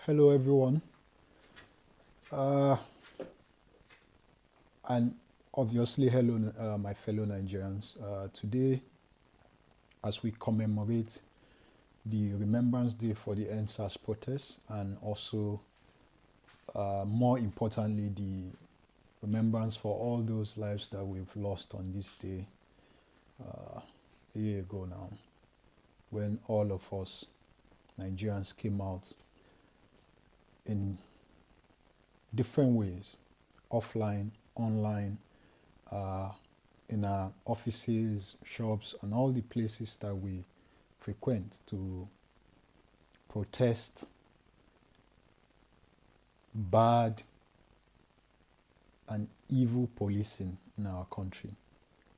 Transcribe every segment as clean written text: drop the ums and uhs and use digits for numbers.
Hello, everyone, uh, and obviously, hello, my fellow Nigerians. Today, as we commemorate the Remembrance Day for the NSAS protests, and also, more importantly, the remembrance for all those lives that we've lost on this day a year ago now, when all of us Nigerians came out in different ways, offline, online, uh, in our offices, shops, and all the places that we frequent to protest bad and evil policing in our country.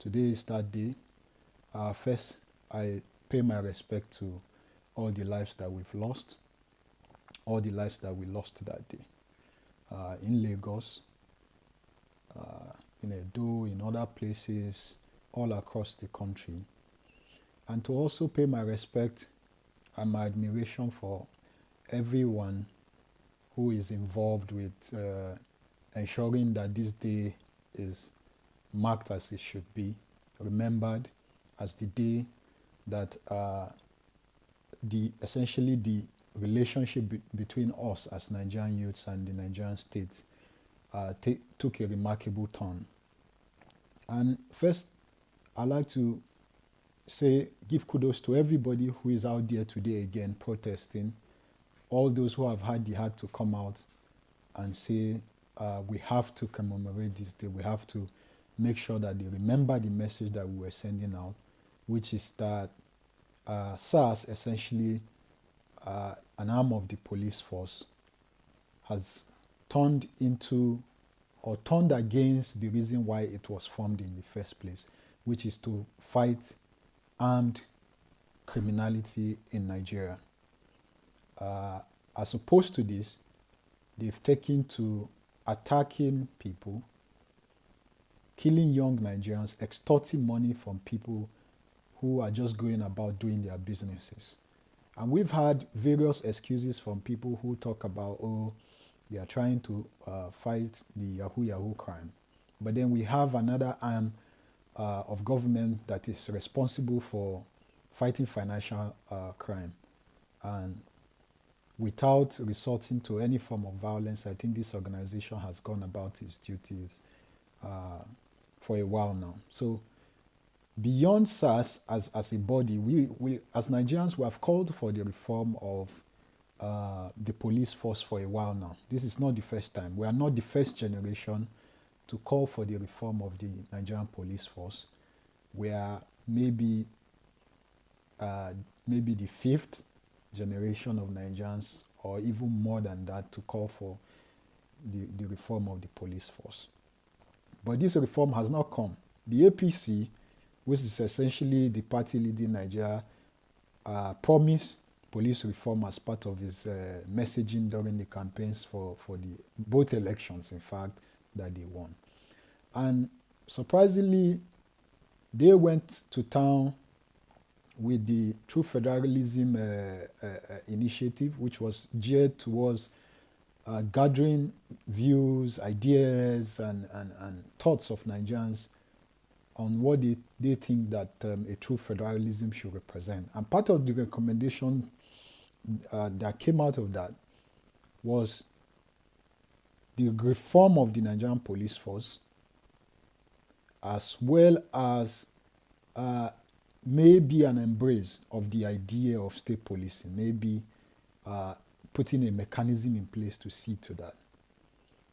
Today is that day. First, I pay my respect to all the lives that we've lost, all the lives that we lost that day in Lagos, in Edo, in other places, all across the country. And to also pay my respect and my admiration for everyone who is involved with ensuring that this day is marked as it should be, remembered as the day that essentially the relationship between us as Nigerian youths and the Nigerian states took a remarkable turn. And first, I'd like to give kudos to everybody who is out there today again protesting, all those who have had the heart to come out and say we have to commemorate this day, we have to make sure that they remember the message that we were sending out, which is that SARS, essentially an arm of the police force, has turned into or turned against the reason why it was formed in the first place, which is to fight armed criminality in Nigeria. As opposed to this, they've taken to attacking people, killing young Nigerians, extorting money from people who are just going about doing their businesses. And we've had various excuses from people who talk about, they are trying to fight the Yahoo crime. But then we have another arm of government that is responsible for fighting financial crime. And without resorting to any form of violence, I think this organization has gone about its duties for a while now. So beyond SARS as a body, we as Nigerians, we have called for the reform of the police force for a while now. This is not the first time. We are not the first generation to call for the reform of the Nigerian police force. We are maybe the fifth generation of Nigerians, or even more than that, to call for the reform of the police force. But this reform has not come. The APC, which is essentially the party leading Nigeria, promised police reform as part of his messaging during the campaigns for the both elections, in fact, that they won. And surprisingly, they went to town with the True Federalism initiative, which was geared towards gathering views, ideas, and thoughts of Nigerians on what they think that a true federalism should represent. And part of the recommendation that came out of that was the reform of the Nigerian police force, as well as maybe an embrace of the idea of state policing, maybe putting a mechanism in place to see to that.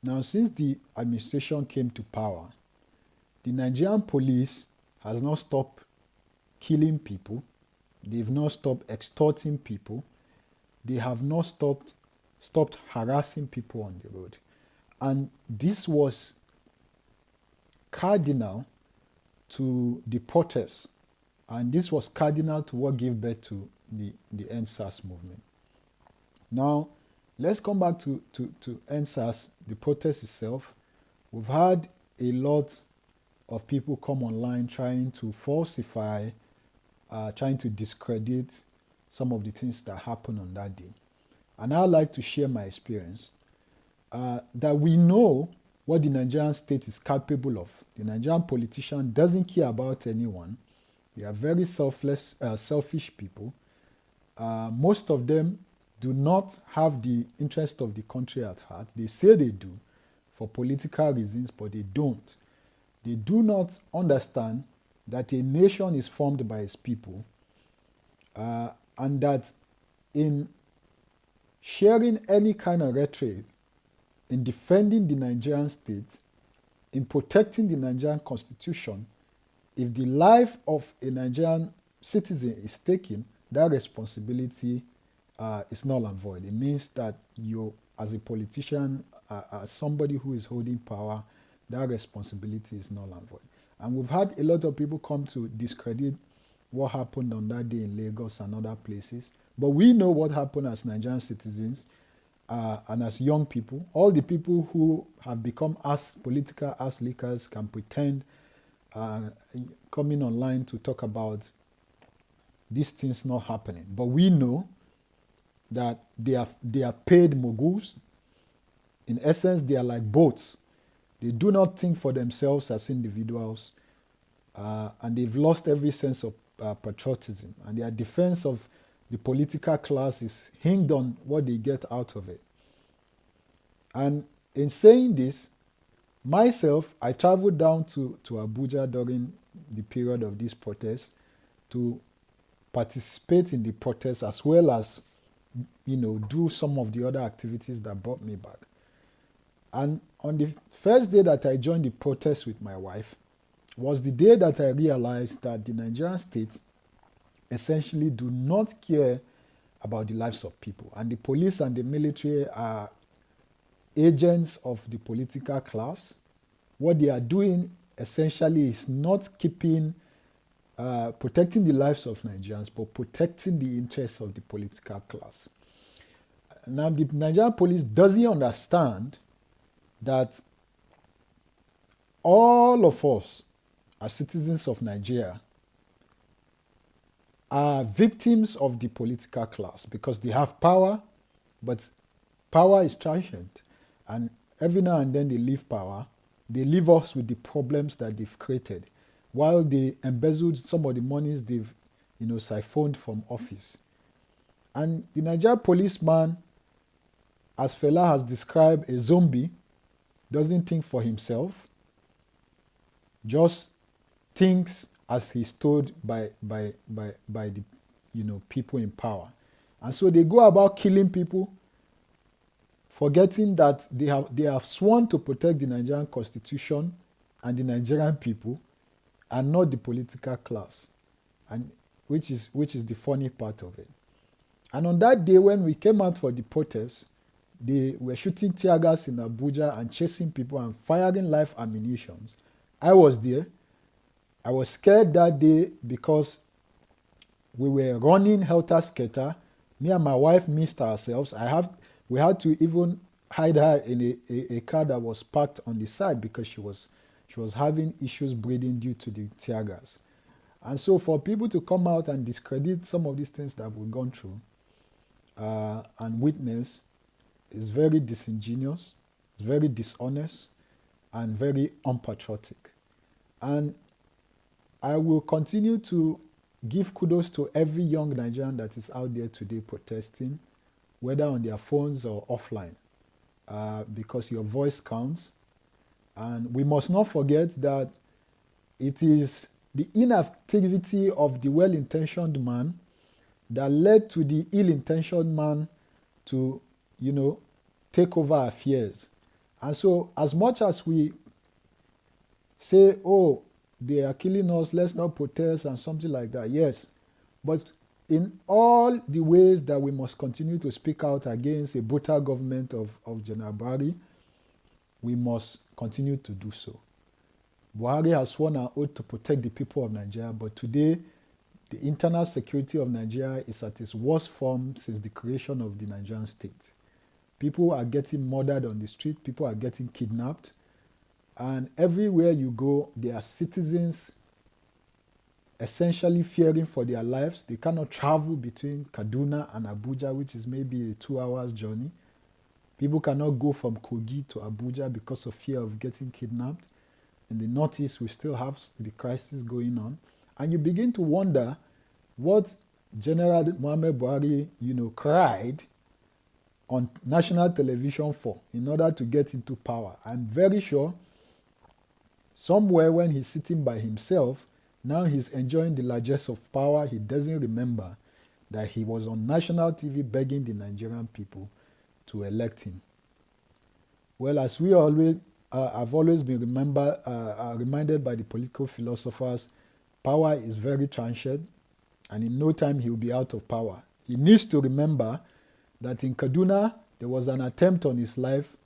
Now, since the administration came to power, the Nigerian police has not stopped killing people. They've not stopped extorting people. They have not stopped harassing people on the road. And this was cardinal to the protests. And this was cardinal to what gave birth to the NSAS movement. Now, let's come back to NSAS, the protest itself. We've had a lot of people come online trying to falsify, trying to discredit some of the things that happened on that day. and I'd like to share my experience, that we know what the Nigerian state is capable of. The Nigerian politician doesn't care about anyone. They are very selfish people. Most of them do not have the interest of the country at heart. They say they do for political reasons, but they don't. They do not understand that a nation is formed by its people, and that in sharing any kind of rhetoric, in defending the Nigerian state, in protecting the Nigerian constitution, if the life of a Nigerian citizen is taken, that responsibility is null and void. It means that you, as a politician, as somebody who is holding power, that responsibility is null and void. And we've had a lot of people come to discredit what happened on that day in Lagos and other places. But we know what happened as Nigerian citizens and as young people. All the people who have become as political as leakers can pretend coming online to talk about these things not happening. But we know that they are paid moguls. In essence, they are like boats. They do not think for themselves as individuals, and they've lost every sense of patriotism. And their defense of the political class is hinged on what they get out of it. And in saying this, myself, I traveled down to Abuja during the period of this protest to participate in the protest, as well as, do some of the other activities that brought me back. And on the first day that I joined the protest with my wife was the day that I realized that the Nigerian state essentially do not care about the lives of people. And the police and the military are agents of the political class. What they are doing essentially is not protecting the lives of Nigerians, but protecting the interests of the political class. Now, the Nigerian police doesn't understand that all of us, as citizens of Nigeria, are victims of the political class because they have power, but power is transient. And every now and then they leave power. They leave us with the problems that they've created, while they embezzled some of the monies they've siphoned from office. And the Nigerian policeman, as Fela has described, a zombie, doesn't think for himself, just thinks as he's told by the people in power. And so they go about killing people, forgetting that they have sworn to protect the Nigerian constitution and the Nigerian people, and not the political class, and which is the funny part of it. And on that day when we came out for the protest, they were shooting tear gas in Abuja and chasing people and firing live ammunition. I was there. I was scared that day because we were running helter-skelter. Me and my wife missed ourselves. We had to even hide her in a car that was parked on the side because she was having issues breathing due to the tear gas. And so for people to come out and discredit some of these things that we've gone through and witness is very disingenuous, it's very dishonest, and very unpatriotic. And I will continue to give kudos to every young Nigerian that is out there today protesting, whether on their phones or offline, because your voice counts. And we must not forget that it is the inactivity of the well-intentioned man that led to the ill-intentioned man to, take over affairs. And so as much as we say, oh, they are killing us, let's not protest and something like that, yes. But in all the ways that we must continue to speak out against a brutal government of General Buhari, we must continue to do so. Buhari has sworn an oath to protect the people of Nigeria, but today the internal security of Nigeria is at its worst form since the creation of the Nigerian state. People are getting murdered on the street, people are getting kidnapped, and everywhere you go, there are citizens essentially fearing for their lives. They cannot travel between Kaduna and Abuja, which is maybe a 2 hours journey. People cannot go from Kogi to Abuja because of fear of getting kidnapped. In the Northeast, we still have the crisis going on. And you begin to wonder what General Muhammad Buhari, cried on national television for in order to get into power. I'm very sure somewhere when he's sitting by himself, now he's enjoying the largesse of power. He doesn't remember that he was on national TV begging the Nigerian people to elect him. Well, as we always I've always been reminded by the political philosophers, power is very transient, and in no time he will be out of power. He needs to remember that in Kaduna, there was an attempt on his life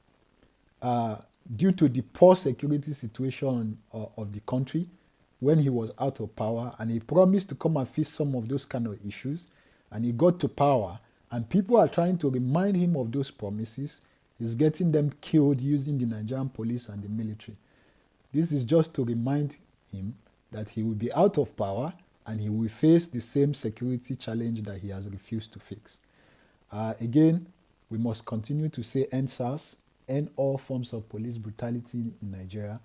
due to the poor security situation of the country when he was out of power, and he promised to come and fix some of those kind of issues, and he got to power, and people are trying to remind him of those promises. He's getting them killed using the Nigerian police and the military. This is just to remind him that he will be out of power and he will face the same security challenge that he has refused to fix. Again, we must continue to say end SARS, end all forms of police brutality in Nigeria,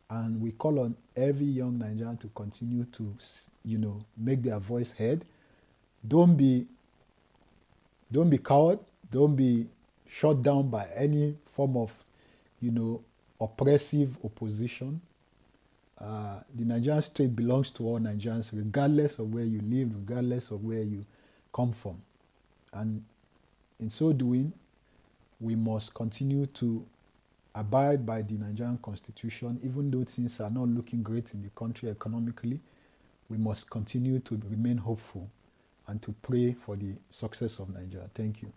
and we call on every young Nigerian to continue to, make their voice heard. Don't be coward. Don't be shut down by any form of, oppressive opposition. The Nigerian state belongs to all Nigerians, regardless of where you live, regardless of where you come from. And in so doing, we must continue to abide by the Nigerian constitution. Even though things are not looking great in the country economically, we must continue to remain hopeful and to pray for the success of Nigeria. Thank you.